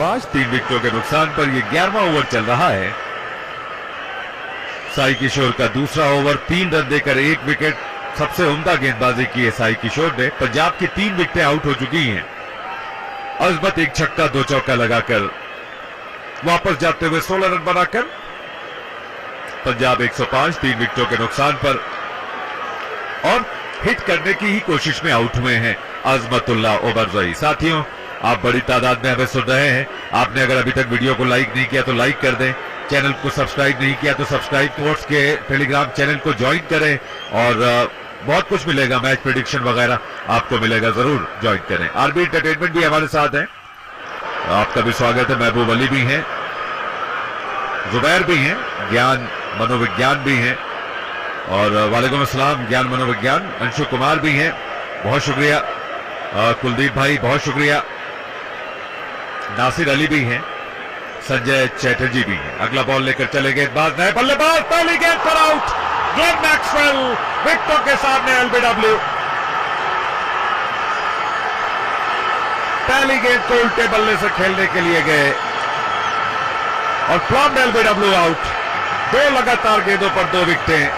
3 विकेटों के नुकसान पर यह 11वां ओवर चल रहा है। साई किशोर का दूसरा ओवर, 3 रन देकर 1 विकेट। सबसे उम्दा गेंदबाजी की है साई किशोर ने। पंजाब की 3 विकेटें आउट हो चुकी हैं। अजमत 1 छक्का 2 चौका लगाकर वापस जाते हुए 16 रन बनाकर पंजाब 105 3 विकेटों के नुकसान पर और हिट करने की ही कोशिश में आउट हुए हैं अजमतुल्लाह ओबरजई। साथियों, आप बड़ी तादाद में हमें सुन रहे हैं। आपने अगर अभी तक वीडियो को लाइक नहीं किया तो लाइक कर दें, चैनल को सब्सक्राइब नहीं किया तो सब्सक्राइब, स्पोर्ट्स के टेलीग्राम चैनल को ज्वाइन करें और बहुत कुछ मिलेगा, मैच प्रेडिक्शन वगैरह आपको मिलेगा, जरूर ज्वाइन करें। आरबी एंटरटेनमेंट भी हमारे साथ है, आपका भी स्वागत है। महबूब अली भी हैं, जुबैर भी हैं, ज्ञान मनोविज्ञान भी हैं और वालेकुम अस्सलाम ज्ञान मनोविज्ञान। अंशु कुमार भी हैं, बहुत शुक्रिया। कुलदीप भाई बहुत शुक्रिया। नासिर अली भी हैं, संजय चैटर्जी भी हैं। अगला बॉल लेकर चले गेंदबाज, नए बल्लेबाज, पहली गेंद पर आउट। ग्लेन मैक्सवेल विकेटों के सामने एलबीडब्ल्यू। पहली गेंद को उल्टे बल्ले से खेलने के लिए गए और प्लम्ड एलबीडब्ल्यू आउट। 2 लगातार गेंदों पर 2 विकेटें।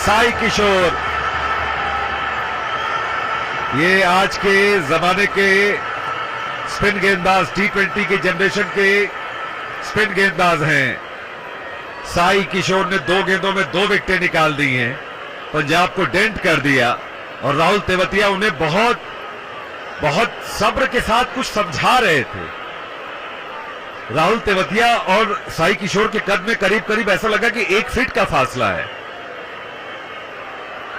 साई किशोर ये आज के जमाने के स्पिन गेंदबाज, T20 के जनरेशन के स्पिन गेंदबाज हैं। साई किशोर ने 2 गेंदों में 2 विकेटें निकाल दी हैं, पंजाब को डेंट कर दिया और राहुल तेवतिया उन्हें बहुत बहुत सब्र के साथ कुछ समझा रहे थे। राहुल तेवतिया और साई किशोर के कद में करीब करीब ऐसा लगा कि 1 फीट का फासला है।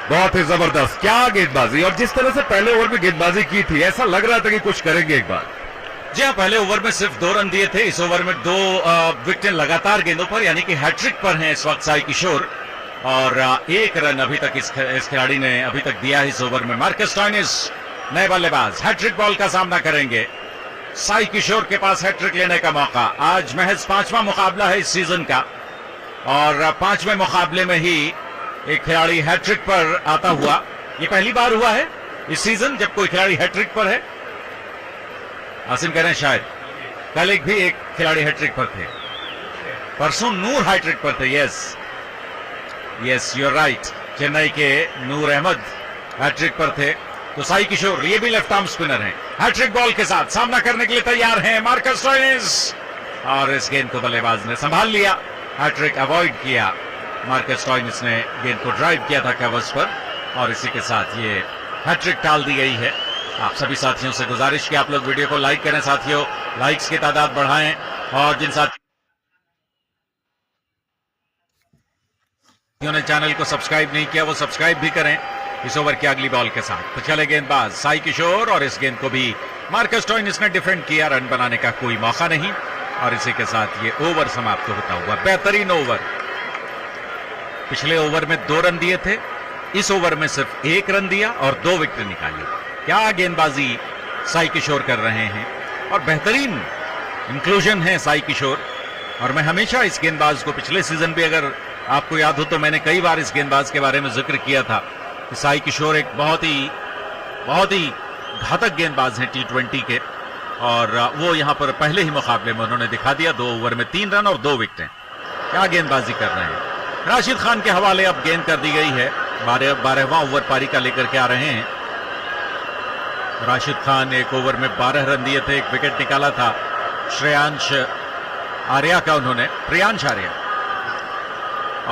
बहुत ही जबरदस्त, क्या गेंदबाजी, और जिस तरह से पहले ओवर में गेंदबाजी की थी ऐसा लग रहा था कि कुछ करेंगे एक बार। जी हाँ, पहले ओवर में सिर्फ 2 रन दिए थे। इस ओवर में 2 विकेटें लगातार गेंदों पर, यानी कि हैट्रिक पर हैं इस वक्त साई किशोर और 1 रन अभी तक इस खिलाड़ी ने अभी तक दिया है इस ओवर में। मार्कस स्टोइनिस नए बल्लेबाज हैट्रिक बॉल का सामना करेंगे। साई किशोर के पास हैट्रिक लेने का मौका। आज महज 5वां मुकाबला है इस सीजन का और 5वें मुकाबले में ही एक खिलाड़ी हैट्रिक पर आता हुआ, ये पहली बार हुआ है इस सीजन जब कोई खिलाड़ी हैट्रिक पर है। आसिम कह रहे हैं शायद कल एक खिलाड़ी हैट्रिक पर थे, परसों नूर हैट्रिक पर थे। Yes you are right, Chennai के नूर अहमद हैट्रिक पर थे। तो साई किशोर ये भी लेफ्ट आर्म स्पिनर हैं, हैट्रिक बॉल के साथ सामना करने के लिए तैयार हैं मार्कस स्टोइनिस और इस गेंद को बल्लेबाज ने संभाल लिया, हैट्रिक अवॉइड किया। मार्कस स्टोइनिस ने गेंद को ड्राइव किया था कवर्स पर और इसी के साथ ये हैट्रिक टाल दी गई है। आप सभी साथियों से गुजारिश कि आप लोग वीडियो को लाइक करें साथियों, लाइक्स की तादाद बढ़ाएं और जिन साथियों ने चैनल को सब्सक्राइब नहीं किया वो सब्सक्राइब भी करें इस ओवर की अगली बॉल के साथ। तो चले गेंदबाज साई किशोर और इस गेंद को भी मार्कस स्टोइनिस ने डिफेंड किया, रन बनाने का कोई मौका नहीं और इसी के साथ ये ओवर समाप्त होता हुआ। बेहतरीन ओवर। पिछले ओवर में 2 रन दिए थे, इस ओवर में सिर्फ 1 रन दिया और 2 विकेट निकाली। क्या गेंदबाजी साई किशोर कर रहे हैं और बेहतरीन इंक्लूजन है साई किशोर। और मैं हमेशा इस गेंदबाज को, पिछले सीजन भी अगर आपको याद हो तो मैंने कई बार इस गेंदबाज के बारे में जिक्र किया था कि साई किशोर एक बहुत ही घातक गेंदबाज हैं T20 के और वो यहां पर पहले ही मुकाबले में उन्होंने दिखा दिया। 2 ओवर में 3 रन और 2 विकेटें। क्या गेंदबाजी कर रहे हैं। राशिद खान के हवाले अब गेंद कर दी गई है। 12वां ओवर पारी का लेकर के आ रहे हैं राशिद खान। 1 ओवर में 12 रन दिए थे, 1 विकेट निकाला था श्रेयांश आर्या का उन्होंने, प्रियांश आर्या।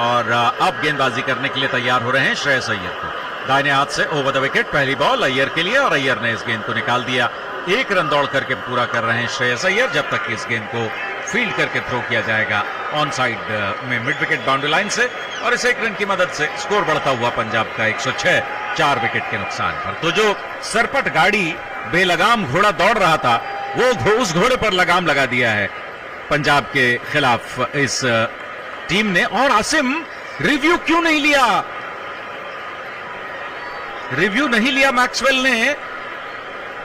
और अब गेंदबाजी करने के लिए तैयार हो रहे हैं श्रेयस अय्यर को। दाहिने हाथ से ओवर द विकेट, पहली बॉल अय्यर के लिए और अय्यर ने इस गेंद को निकाल दिया। 1 रन दौड़ करके पूरा कर रहे हैं श्रेयस अय्यर, जब तक कि इस गेंद को फील्ड करके थ्रो किया जाएगा ऑन साइड में मिड विकेट बाउंड्री लाइन से और इस 1 रन की मदद से स्कोर बढ़ता हुआ पंजाब का 106 4 विकेट के नुकसान पर। तो जो सरपट गाड़ी बेलगाम घोड़ा दौड़ रहा था वो उस घोड़े पर लगाम लगा दिया है पंजाब के खिलाफ इस टीम ने। और आसिम, रिव्यू क्यों नहीं लिया? रिव्यू नहीं लिया मैक्सवेल ने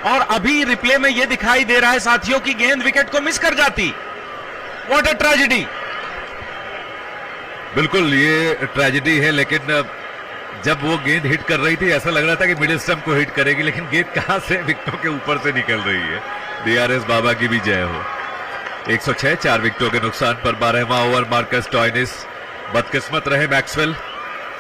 और अभी रिप्ले में यह दिखाई दे रहा है साथियों की गेंद विकेट को मिस कर जाती। What a tragedy. बिल्कुल ये ट्रेजेडी है, लेकिन जब वो गेंद हिट कर रही थी ऐसा लग रहा था कि मिडिल स्टंप को हिट करेगी, लेकिन गेंद कहां से विकेटों के ऊपर से निकल रही है। डीआरएस बाबा की भी जय हो। 106 4 विकेटों के नुकसान पर 12वां ओवर मार्कस स्टोइनिस। बदकिस्मत रहे मैक्सवेल,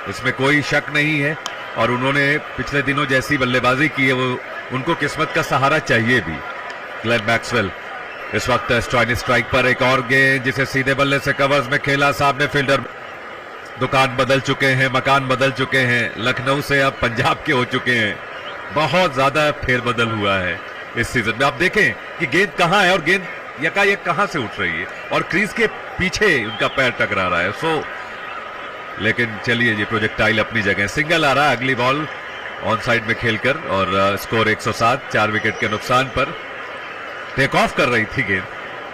इसमें कोई शक नहीं है, और उन्होंने पिछले दिनों जैसी बल्लेबाजी की है वो उनको किस्मत का सहारा चाहिए भी। ग्लेन मैक्सवेल इस वक्त स्टोइनिस स्ट्राइक पर। एक और गेंद जिसे सीधे बल्ले से कवर्स में खेला, सामने फील्डर। दुकान बदल चुके हैं, मकान बदल चुके हैं, लखनऊ से अब पंजाब के हो चुके हैं। बहुत ज्यादा फेरबदल हुआ है इस सीजन में। आप देखें कि गेंद कहां है और गेंद यकायक कहां से उठ रही है, और क्रीज के पीछे उनका पैर टकरा रहा है। लेकिन चलिए, ये प्रोजेक्टाइल अपनी जगह। सिंगल आ रहा है अगली बॉल ऑन साइड में खेलकर, और स्कोर 107 4 विकेट के नुकसान पर। टेक ऑफ कर रही थी गेंद,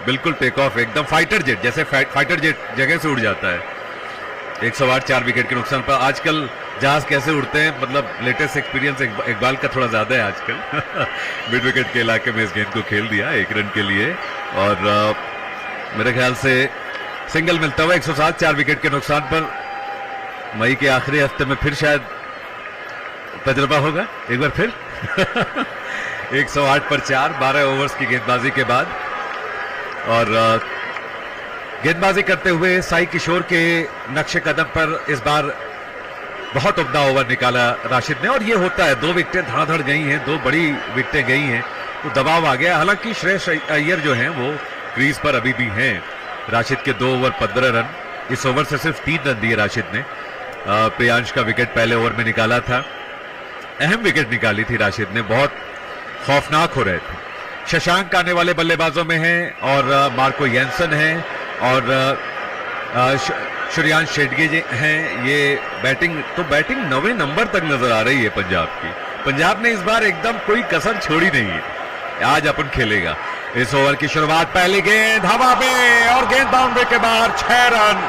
बिल्कुल टेक ऑफ, एकदम फाइटर जेट, जैसे फाइटर जेट जगह से उड़ जाता है। 108 4 विकेट के नुकसान पर। आजकल जहाज कैसे उड़ते हैं, मतलब लेटेस्ट एक्सपीरियंस इकबाल का थोड़ा ज्यादा है आजकल। मिड विकेट के इलाके में इस गेंद को खेल दिया 1 रन के लिए, और मेरे ख्याल से सिंगल मिलता हुआ 107 4 विकेट के नुकसान पर। मई के आखिरी हफ्ते में फिर शायद तजुर्बा होगा एक बार फिर। 108 पर 4 12 ओवर्स की गेंदबाजी के बाद, और गेंदबाजी करते हुए साई किशोर के नक्शे कदम पर इस बार बहुत उम्दा ओवर निकाला राशिद ने। और ये होता है, 2 विकेटें धड़ाधड़ गई हैं, 2 बड़ी विकेटें गई हैं, तो दबाव आ गया। हालांकि श्रेयस अय्यर जो हैं वो क्रीज पर अभी भी हैं। राशिद के 2 ओवर 15 रन, इस ओवर से सिर्फ 3 रन दिए राशिद ने। प्रियांश का विकेट पहले ओवर में निकाला था, अहम विकेट निकाली थी राशिद ने, बहुत खौफनाक हो रहे थे। शशांक आने वाले बल्लेबाजों में हैं, और मार्को येंसन हैं, और श्रेयांश शेडगे जी हैं। ये बैटिंग 9वें नंबर तक नजर आ रही है पंजाब की। पंजाब ने इस बार एकदम कोई कसर छोड़ी नहीं है। आज अपन खेलेगा। इस ओवर की शुरुआत, पहली गेंद हवा में, और गेंद बाउंड्री के बाहर। 6 रन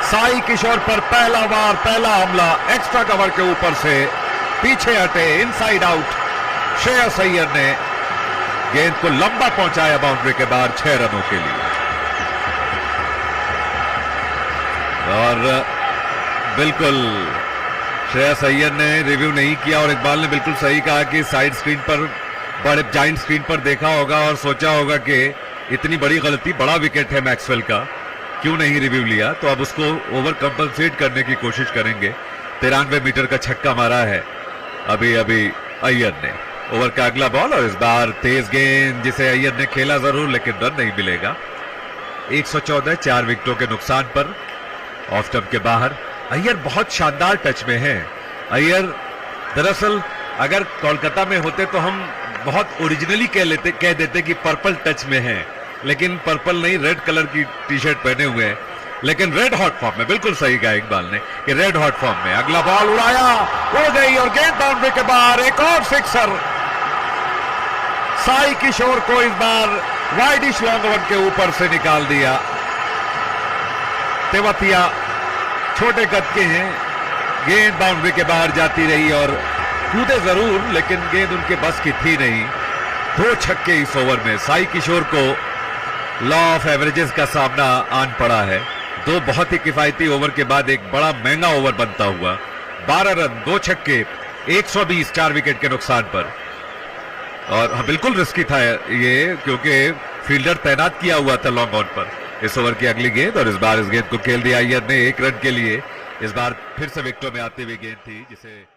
साई किशोर पर पहला हमला एक्स्ट्रा कवर के ऊपर से पीछे हटे, इनसाइड आउट। श्रेयस अय्यर ने गेंद को लंबा पहुंचाया बाउंड्री के बाहर 6 रनों के लिए। और बिल्कुल श्रेयस अय्यर ने रिव्यू नहीं किया, और इकबाल ने बिल्कुल सही कहा कि साइड स्क्रीन पर, बड़े जाइंट स्क्रीन पर देखा होगा और सोचा होगा कि इतनी बड़ी गलती, बड़ा विकेट है मैक्सवेल का, क्यों नहीं रिव्यू लिया। तो अब उसको ओवर कंपनसेट करने की कोशिश करेंगे। 93 मीटर का छक्का मारा है अभी अय्यर ने। ओवर का अगला बॉल, और इस बार तेज गेंद जिसे अय्यर ने खेला जरूर, लेकिन रन नहीं मिलेगा। 114 4 विकेटों के नुकसान पर, ऑफ स्टंप के बाहर। अय्यर बहुत शानदार टच में है। अय्यर दरअसल अगर कोलकाता में होते तो हम बहुत ओरिजिनली कह देते कि पर्पल टच में है, लेकिन पर्पल नहीं, रेड कलर की टी शर्ट पहने हुए हैं, लेकिन रेड हॉट फॉर्म में। बिल्कुल सही कहा इकबाल ने कि रेड हॉट फॉर्म में। अगला बॉल उड़ाया, उड़ गई, और गेंद बाउंड्री के बाहर। एक और सिक्सर साई किशोर को इस बार वाइडिश लॉन्ग वन के ऊपर से निकाल दिया। तेवतिया छोटे कद के हैं, गेंद बाउंड्री के बाहर जाती रही, और कूदे जरूर, लेकिन गेंद उनके बस की थी नहीं। 2 छक्के इस ओवर में। साई किशोर को लॉ ऑफ एवरेजेस का सामना आन पड़ा है। 2 बहुत ही किफायती ओवर के बाद एक बड़ा महंगा ओवर बनता हुआ। 12 रन 2 छक्के 120 4 विकेट के नुकसान पर। और हाँ, बिल्कुल रिस्की था ये, क्योंकि फील्डर तैनात किया हुआ था लॉन्ग ऑन पर। इस ओवर की अगली गेंद, और इस बार इस गेंद को खेल दिया अय्यर ने 1 रन के लिए। इस बार फिर से विकेटों में आती हुई गेंद थी जिसे